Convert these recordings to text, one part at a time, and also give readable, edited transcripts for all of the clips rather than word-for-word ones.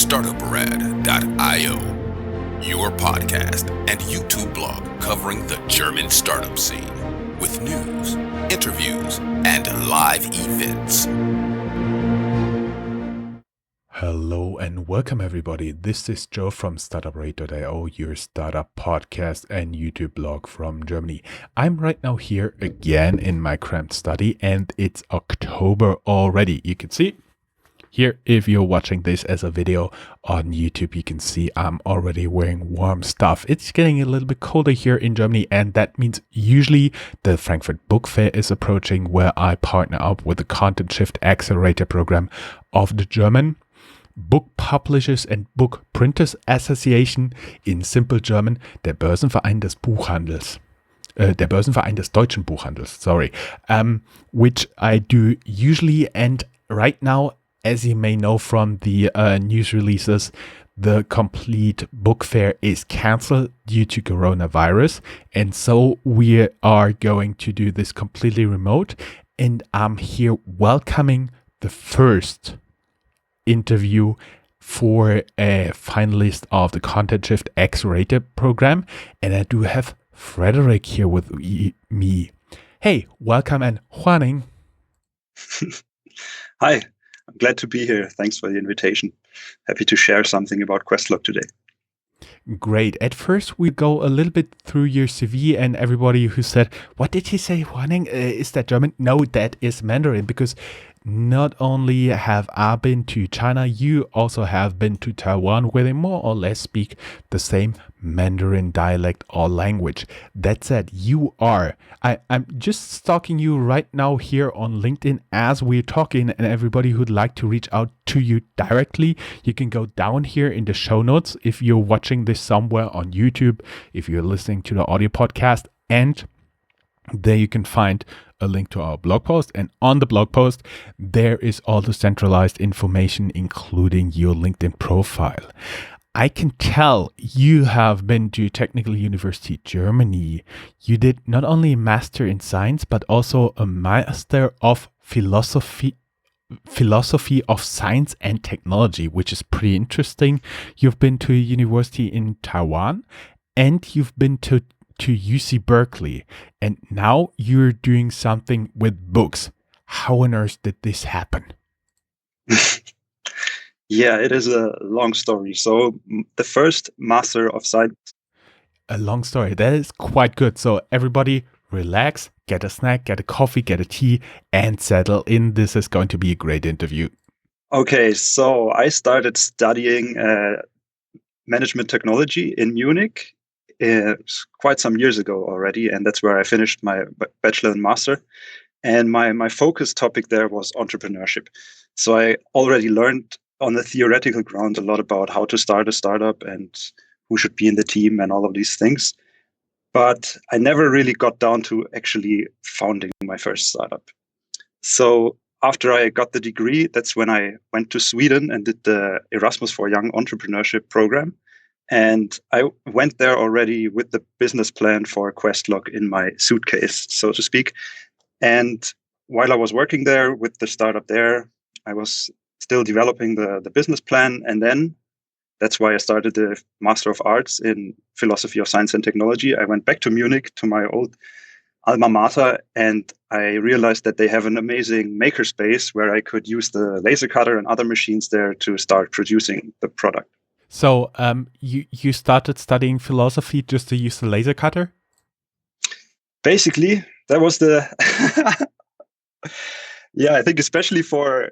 Startuprad.io, your podcast and YouTube blog covering the German startup scene with news, interviews, and live events. Hello and welcome everybody. This is Joe from Startuprad.io, your startup podcast and YouTube blog from Germany. I'm right now here again in my cramped study and it's October already. You can see here, if you're watching this as a video on YouTube, you can see I'm already wearing warm stuff. It's getting a little bit colder here in Germany, and that means usually the Frankfurt Book Fair is approaching, where I partner up with the CONTENTshift accelerator program of the German Book Publishers and Book Printers Association, in simple German, der Börsenverein des Buchhandels. Der Börsenverein des deutschen Buchhandels, which I do usually, and right now, as you may know from the news releases, the complete book fair is cancelled due to coronavirus. And so we are going to do this completely remote. And I'm here welcoming the first interview for a finalist of the CONTENTshift Accelerator program. And I do have Frederic here with me. Hey, welcome and Huaning. Hi. I'm glad to be here. Thanks for the invitation. Happy to share something about Questlog today. Great. At first, we go a little bit through your CV, and everybody who said, what did he say, Huaning? Is that German? No, that is Mandarin, because not only have I been to China, you also have been to Taiwan, where they more or less speak the same Mandarin dialect or language. That said, I'm just stalking you right now here on LinkedIn as we're talking, and everybody who'd like to reach out to you directly, you can go down here in the show notes if you're watching this somewhere on YouTube, if you're listening to the audio podcast, and there you can find a link to our blog post. And on the blog post, there is all the centralized information, including your LinkedIn profile. I can tell you have been to Technical University Germany. You did not only a master in science, but also a master of philosophy of science and technology, which is pretty interesting. You've been to a university in Taiwan, and you've been to UC Berkeley, and now you're doing something with books. How on earth did this happen? Yeah, it is a long story. So the first Master of Science. A long story. That is quite good. So everybody relax, get a snack, get a coffee, get a tea, and settle in. This is going to be a great interview. Okay, so I started studying management technology in Munich quite some years ago already, and that's where I finished my bachelor and master. And my focus topic there was entrepreneurship. So I already learned on the theoretical ground a lot about how to start a startup and who should be in the team and all of these things. But I never really got down to actually founding my first startup. So after I got the degree, that's when I went to Sweden and did the Erasmus for Young Entrepreneurship program. And I went there already with the business plan for Questlog in my suitcase, so to speak. And while I was working there with the startup there, I was still developing the business plan. And then that's why I started the Master of Arts in Philosophy of Science and Technology. I went back to Munich to my old alma mater, and I realized that they have an amazing makerspace where I could use the laser cutter and other machines there to start producing the product. So you started studying philosophy just to use the laser cutter? Basically, that was the... Yeah, I think especially for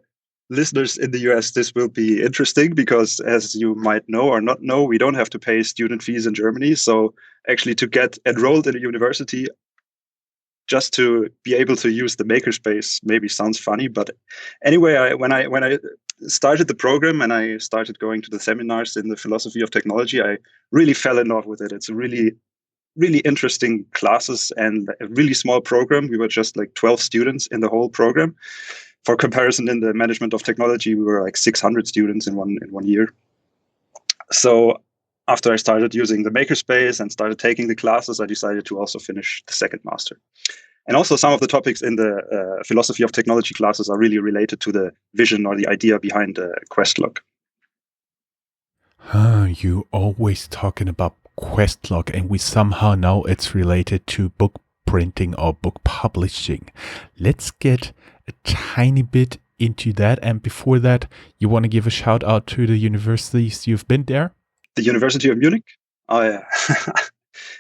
listeners in the US, this will be interesting because, as you might know or not know, we don't have to pay student fees in Germany. So actually to get enrolled in a university, just to be able to use the makerspace maybe sounds funny. But anyway, when I started the program and I started going to the seminars in the philosophy of technology, I really fell in love with it. It's a really, really interesting classes and a really small program. We were just like 12 students in the whole program. For comparison, in the management of technology, we were like 600 students in one year. So after I started using the makerspace and started taking the classes, I decided to also finish the second master. And also some of the topics in the philosophy of technology classes are really related to the vision or the idea behind Questlog. You always talking about Questlog, and we somehow know it's related to book printing or book publishing. Let's get a tiny bit into that. And before that, you want to give a shout out to the universities you've been there? The University of Munich? Oh, yeah.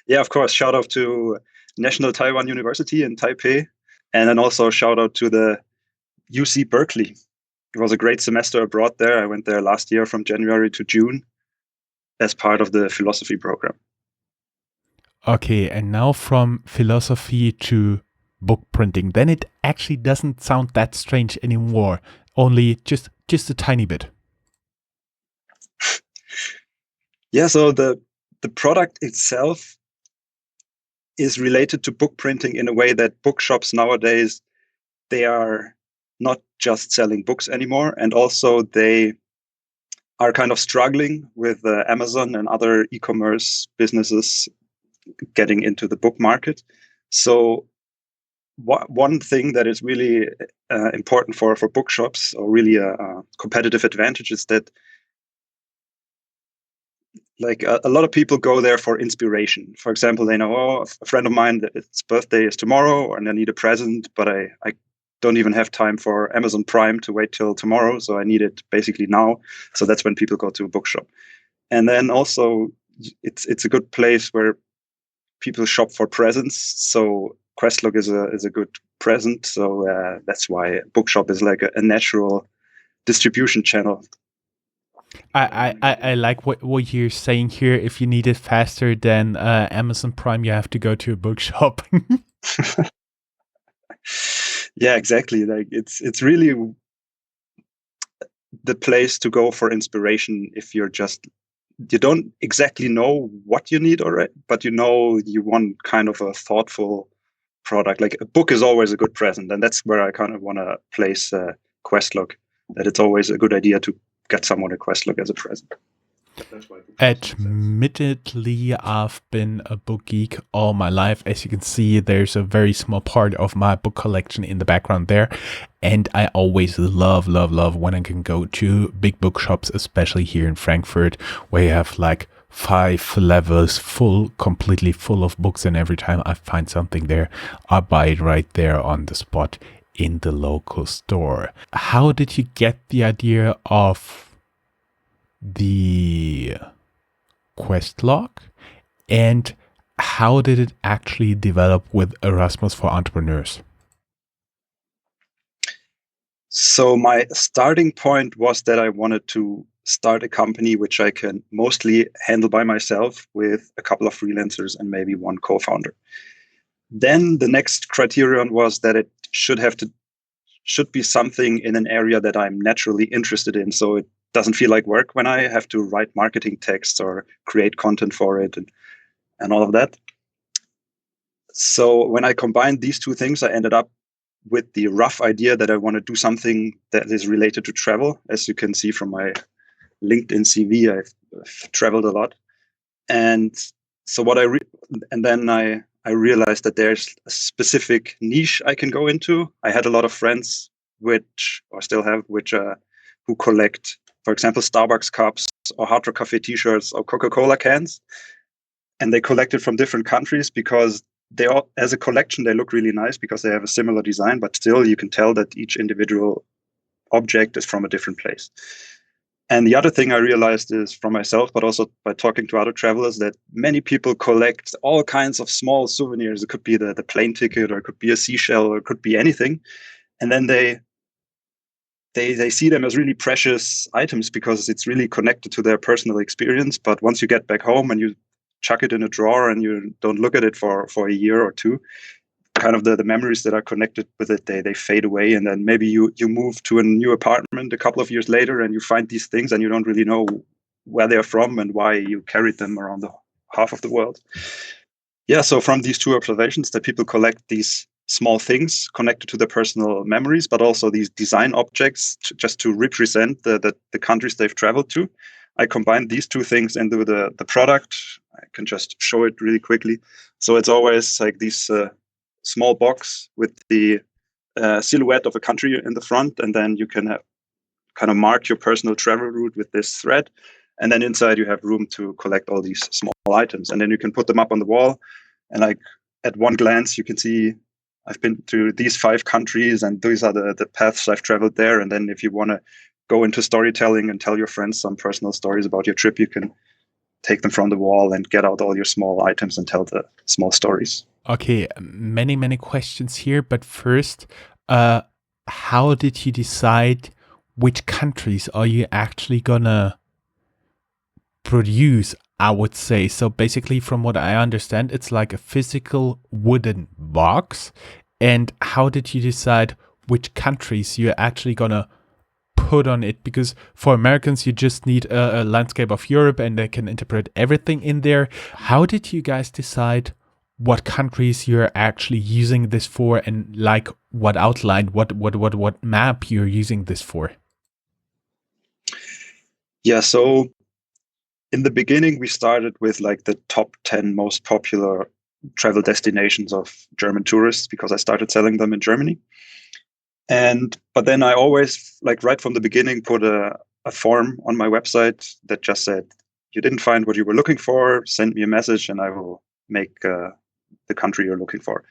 Yeah, of course. Shout out to National Taiwan University in Taipei. And then also shout out to the UC Berkeley. It was a great semester abroad there. I went there last year from January to June as part of the philosophy program. Okay, and now from philosophy to book printing, then it actually doesn't sound that strange anymore. Only just a tiny bit. Yeah, so the product itself is related to book printing in a way that bookshops nowadays, they are not just selling books anymore, and also they are kind of struggling with Amazon and other e-commerce businesses getting into the book market. So one thing that is really important for bookshops, or really a competitive advantage, is that like a lot of people go there for inspiration. For example, they know, oh, a friend of mine, its birthday is tomorrow and I need a present, but I don't even have time for Amazon Prime to wait till tomorrow. So I need it basically now. So that's when people go to a bookshop. And then also it's a good place where people shop for presents. So Questlog is a good present. So that's why bookshop is like a natural distribution channel. I like what you're saying here. If you need it faster than Amazon Prime, you have to go to a bookshop. Yeah, exactly. Like it's really the place to go for inspiration if you don't exactly know what you need already, but you know you want kind of a thoughtful product. Like a book is always a good present, and that's where I kind of want to place Questlog. That it's always a good idea to get someone a Questlog as a present. Admittedly, I've been a book geek all my life. As you can see, there's a very small part of my book collection in the background there. And I always love when I can go to big bookshops, especially here in Frankfurt, where you have like 5 levels completely full of books. And every time I find something there, I buy it right there on the spot in the local store. How did you get the idea of the Questlog, and how did it actually develop with Erasmus for entrepreneurs? So my starting point was that I wanted to start a company which I can mostly handle by myself with a couple of freelancers and maybe one co-founder. Then the next criterion was that it should be something in an area that I'm naturally interested in. So it doesn't feel like work when I have to write marketing texts or create content for it and all of that. So when I combined these two things, I ended up with the rough idea that I want to do something that is related to travel. As you can see from my LinkedIn CV, I've traveled a lot. And so then I realized that there's a specific niche I can go into. I had a lot of friends who collect, for example, Starbucks cups or Hard Rock Cafe t-shirts or Coca-Cola cans. And they collected from different countries because they all, as a collection, they look really nice because they have a similar design, but still you can tell that each individual object is from a different place. And the other thing I realized is from myself, but also by talking to other travelers, that many people collect all kinds of small souvenirs. It could be the plane ticket, or it could be a seashell, or it could be anything. And then they see them as really precious items because it's really connected to their personal experience. But once you get back home and you chuck it in a drawer and you don't look at it for a year or two, kind of the memories that are connected with it, they fade away. And then maybe you move to a new apartment a couple of years later and you find these things and you don't really know where they're from and why you carried them around the half of the world. Yeah, so from these two observations, that people collect these small things connected to their personal memories, but also these design objects just to represent the countries they've traveled to. I combined these two things into the product. I can just show it really quickly. So it's always like these small box with the silhouette of a country in the front, and then you can kind of mark your personal travel route with this thread. And then inside you have room to collect all these small items. And then you can put them up on the wall. And like at one glance, you can see I've been to these 5 countries and these are the paths I've traveled there. And then if you want to go into storytelling and tell your friends some personal stories about your trip, you can take them from the wall and get out all your small items and tell the small stories. Okay, many questions here, but first, how did you decide which countries are you actually gonna produce, I would say? So basically, from what I understand, it's like a physical wooden box. And how did you decide which countries you're actually gonna put on it? Because for Americans, you just need a landscape of Europe and they can interpret everything in there. How did you guys decide what countries you're actually using this for, and like what outline, what map you're using this for? Yeah, so in the beginning, we started with like the top 10 most popular travel destinations of German tourists because I started selling them in Germany. But then I always, like right from the beginning, put a form on my website that just said, you didn't find what you were looking for, send me a message and I will make the country you're looking for.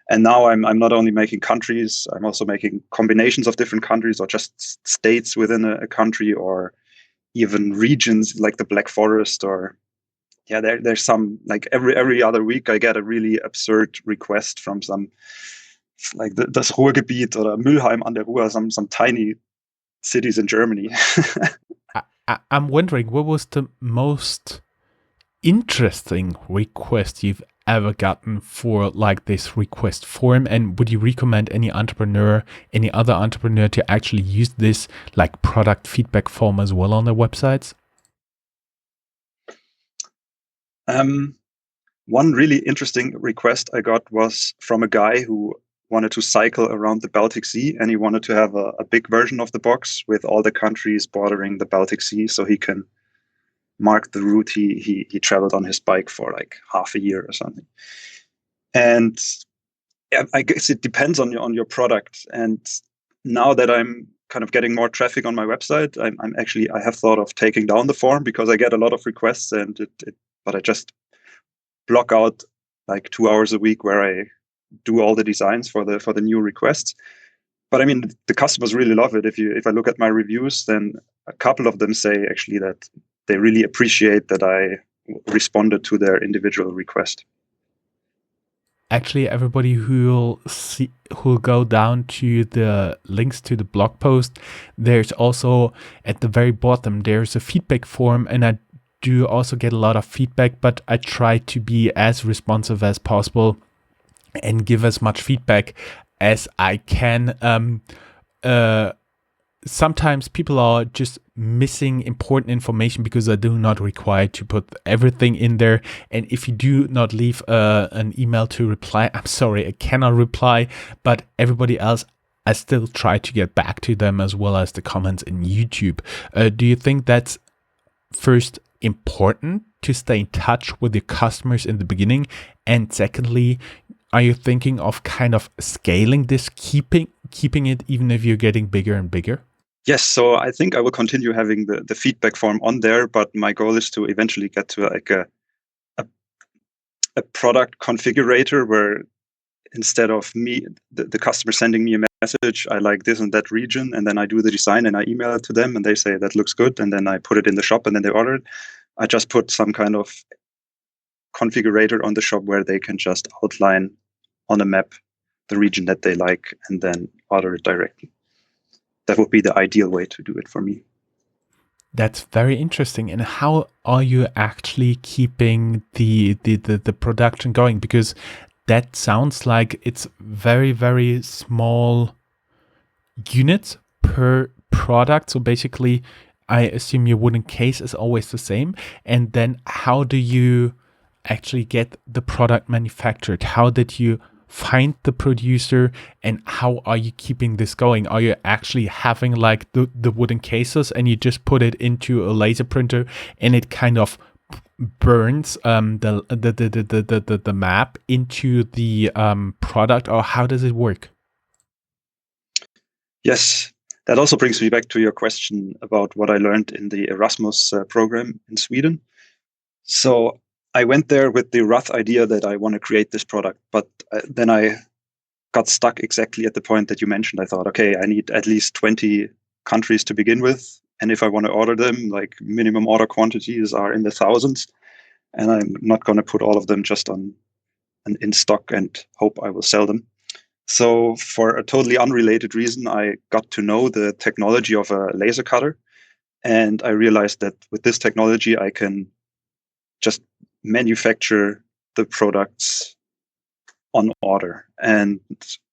And now I'm not only making countries, I'm also making combinations of different countries or just states within a country, or even regions like the Black Forest, or there's some, like every other week I get a really absurd request from some, like das Ruhrgebiet or Mülheim an der Ruhr, some tiny cities in Germany. I'm wondering, what was the most interesting request you've ever gotten for like this request form? And would you recommend any other entrepreneur to actually use this like product feedback form as well on their websites? One really interesting request I got was from a guy who wanted to cycle around the Baltic Sea, and he wanted to have a big version of the box with all the countries bordering the Baltic Sea, so he can mark the route he traveled on his bike for like half a year or something. And yeah, I guess it depends on your product. And now that I'm kind of getting more traffic on my website, I have thought of taking down the form because I get a lot of requests, and but I just block out like 2 hours a week where I do all the designs for the new requests. But I mean, the customers really love it. If I look at my reviews, then a couple of them say actually that they really appreciate that I responded to their individual request. Actually, everybody who'll go down to the links to the blog post, there's also at the very bottom, there's a feedback form, and I do also get a lot of feedback, but I try to be as responsive as possible and give as much feedback as I can. Sometimes people are just missing important information because I do not require to put everything in there. And if you do not leave an email to reply, I'm sorry, I cannot reply. But everybody else, I still try to get back to them, as well as the comments in YouTube. Do you think that's first important to stay in touch with your customers in the beginning? And secondly, are you thinking of kind of scaling this, keeping it even if you're getting bigger and bigger? Yes, so I think I will continue having the feedback form on there, but my goal is to eventually get to like a product configurator where instead of me, the customer sending me a message, I like this and that region, and then I do the design and I email it to them and they say that looks good, and then I put it in the shop and then they order it. I just put some kind of configurator on the shop where they can just outline on a map the region that they like and then order it directly. That would be the ideal way to do it for me. That's very interesting. And how are you actually keeping the production going? Because that sounds like it's very, very small units per product. So basically, I assume your wooden case is always the same. And then how do you actually get the product manufactured? How did you find the producer, and how are you keeping this going? Are you actually having like the wooden cases and you just put it into a laser printer and it kind of burns the map into the product, or how does it work? Yes, That also brings me back to your question about what I learned in the Erasmus program in Sweden. So I went there with the rough idea that I want to create this product, but then I got stuck exactly at the point that you mentioned. I thought, okay, I need at least 20 countries to begin with. And if I want to order them, like minimum order quantities are in the thousands. And I'm not going to put all of them just on in stock and hope I will sell them. So for a totally unrelated reason, I got to know the technology of a laser cutter. And I realized that with this technology, I can just manufacture the products on order. And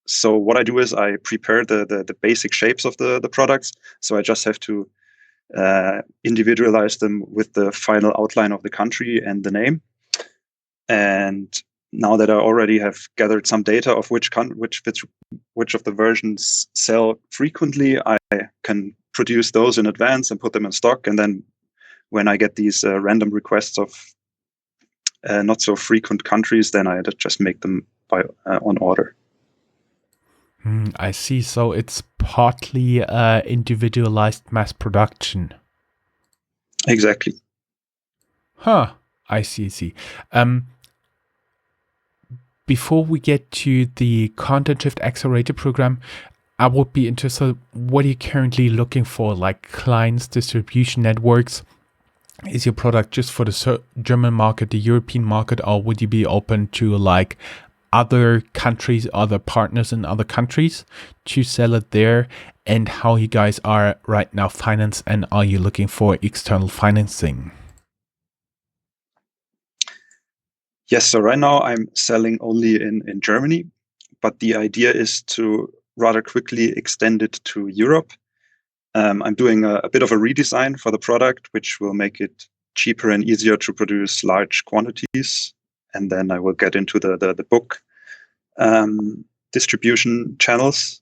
so what I do is I prepare the basic shapes of the products. So I just have to individualize them with the final outline of the country and the name. And now that I already have gathered some data of which of the versions sell frequently, I can produce those in advance and put them in stock. And then when I get these random requests of not so frequent countries, then I just make them on order. I see. So it's partly individualized mass production. Exactly. Huh. I see. Before we get to the CONTENTshift accelerator program, I would be interested, what are you currently looking for, like clients, distribution networks? Is your product just for the German market, the European market, or would you be open to like other countries, other partners in other countries to sell it there? And how you guys are right now financed, and are you looking for external financing? Yes, so right now I'm selling only in Germany, but the idea is to rather quickly extend it to Europe. I'm doing a bit of a redesign for the product, which will make it cheaper and easier to produce large quantities. And then I will get into the book distribution channels,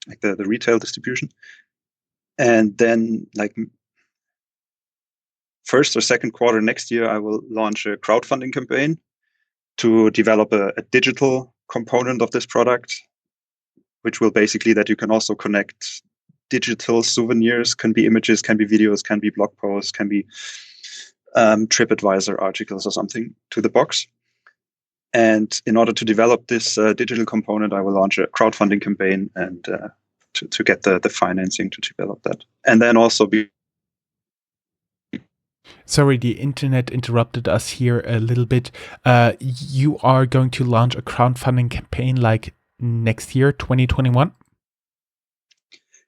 like the retail distribution. And then like first or second quarter next year, I will launch a crowdfunding campaign to develop a digital component of this product, which will basically that you can also connect digital souvenirs, can be images, can be videos, can be blog posts, can be TripAdvisor articles or something to the box. And in order to develop this digital component, I will launch a crowdfunding campaign and to get the financing to develop that. And then also Sorry, the internet interrupted us here a little bit. You are going to launch a crowdfunding campaign like next year, 2021?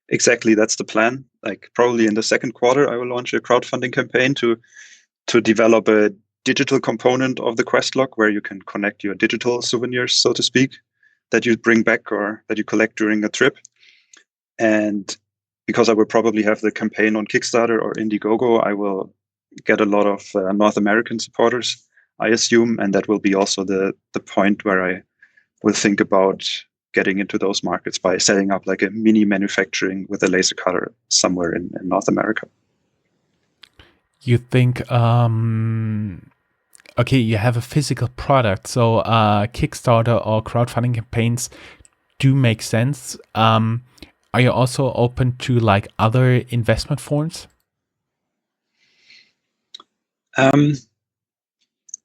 Exactly, that's the plan. Like probably in the second quarter, I will launch a crowdfunding campaign to develop a digital component of the Questlog where you can connect your digital souvenirs, so to speak, that you bring back or that you collect during a trip. And because I will probably have the campaign on Kickstarter or Indiegogo, I will get a lot of North American supporters, I assume, and that will be also the point where I will think about getting into those markets by setting up like a mini manufacturing with a laser cutter somewhere in North America. You think, okay, you have a physical product, so Kickstarter or crowdfunding campaigns do make sense. Are you also open to like other investment forms? I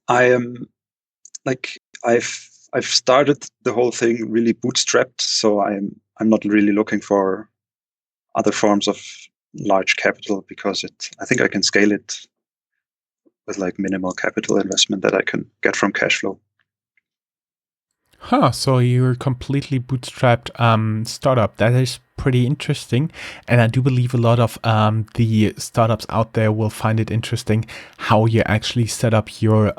am like I've started the whole thing really bootstrapped, so I'm not really looking for other forms of large capital because I think I can scale it with like minimal capital investment that I can get from cash flow. Huh, so you're completely bootstrapped startup. That is pretty interesting. And I do believe a lot of the startups out there will find it interesting how you actually set up your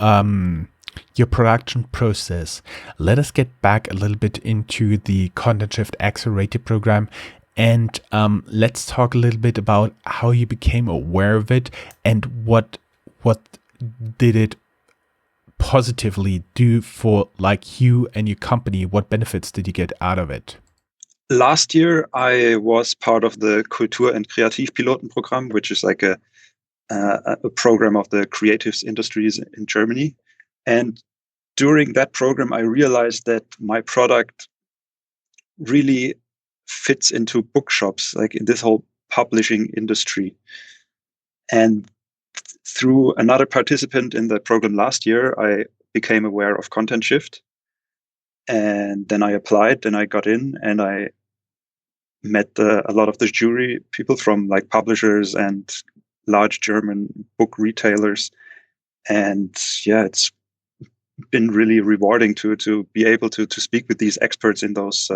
production process. Let us get back a little bit into the CONTENTshift accelerator program. And let's talk a little bit about how you became aware of it and what did it positively do for like you and your company. What benefits did you get out of it? Last year, I was part of the Kultur- und Kreativpilotenprogramm, which is like a program of the creatives industries in Germany. And during that program, I realized that my product really fits into bookshops, like in this whole publishing industry. And through another participant in the program last year, I became aware of CONTENTshift. And then I applied, and I got in, and I met a lot of the jury people from like publishers and large German book retailers. And yeah, it's been really rewarding to be able to speak with these experts in those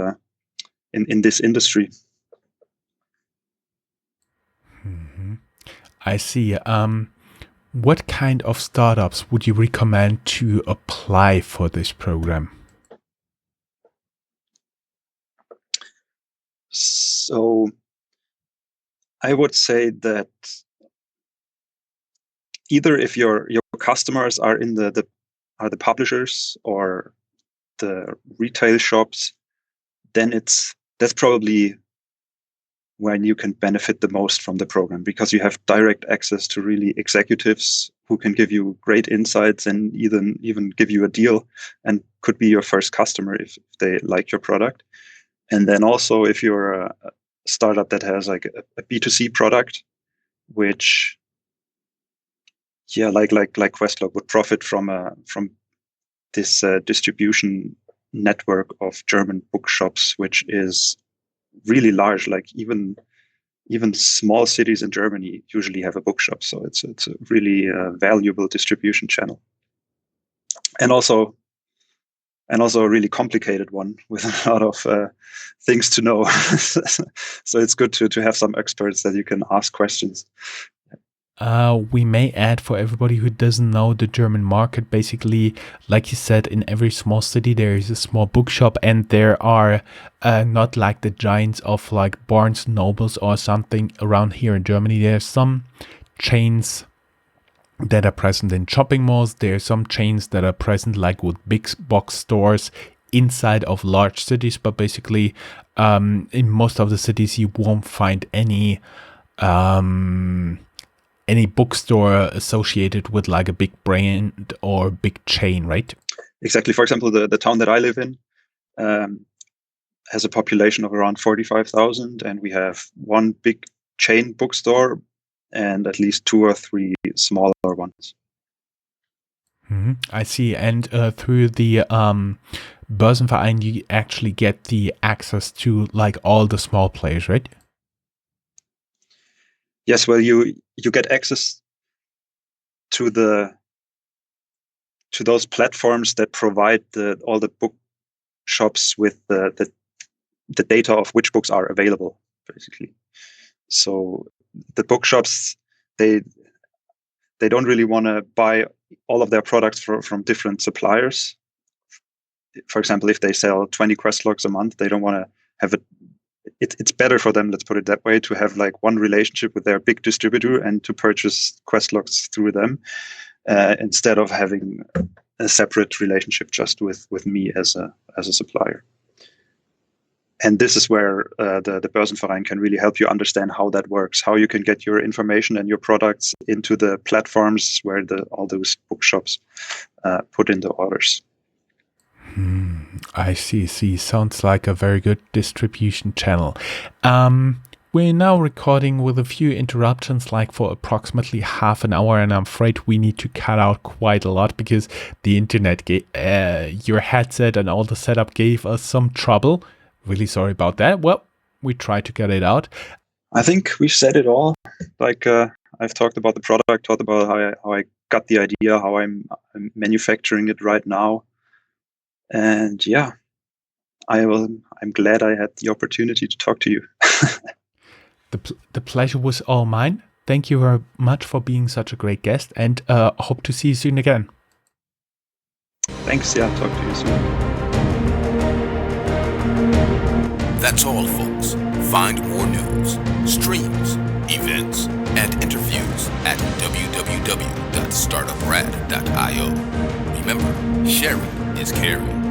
in this industry. Mm-hmm. I see. What kind of startups would you recommend to apply for this program? So I would say that either if your customers are in the publishers or the retail shops, then that's probably when you can benefit the most from the program, because you have direct access to really executives who can give you great insights and even give you a deal and could be your first customer if they like your product. And then also if you're a startup that has like a B2C product, which like Questlog would profit from this distribution network of German bookshops, which is really large. Like even small cities in Germany usually have a bookshop, so it's a really valuable distribution channel, and also a really complicated one with a lot of things to know. So it's good to have some experts that you can ask questions. We may add, for everybody who doesn't know the German market, basically, like you said, in every small city there is a small bookshop, and there are not like the giants of like Barnes Nobles or something around here in Germany. There's some chains that are present in shopping malls. There are some chains that are present like with big box stores inside of large cities, but basically in most of the cities you won't find any bookstore associated with like a big brand or big chain, right? Exactly. For example, the town that I live in has a population of around 45,000, and we have one big chain bookstore and at least 2 or 3 smaller ones. Mm-hmm. I see. And through the Börsenverein, you actually get the access to like all the small players, right? Yes, well, you get access to those platforms that provide all the bookshops with the data of which books are available, basically. So the bookshops, they don't really want to buy all of their products from different suppliers. For example, if they sell 20 Questlogs a month, they don't want to have it. It's better for them, let's put it that way, to have like one relationship with their big distributor and to purchase Questlogs through them instead of having a separate relationship just with me as a supplier. And this is where the Börsenverein can really help you understand how that works, how you can get your information and your products into the platforms where all those bookshops put in the orders. I see. Sounds like a very good distribution channel. We're now recording with a few interruptions, like for approximately half an hour, and I'm afraid we need to cut out quite a lot because the internet, your headset and all the setup gave us some trouble. Really sorry about that. Well, we tried to get it out. I think we've said it all. Like I've talked about the product, talked about how I got the idea, how I'm manufacturing it right now. And yeah, I'm glad I had the opportunity to talk to you. The pleasure was all mine. Thank you very much for being such a great guest, and hope to see you soon again. Thanks. Yeah, talk to you soon. That's all, folks. Find more news, streams, events, and interviews at www.startuprad.io. Remember, sharing is caring.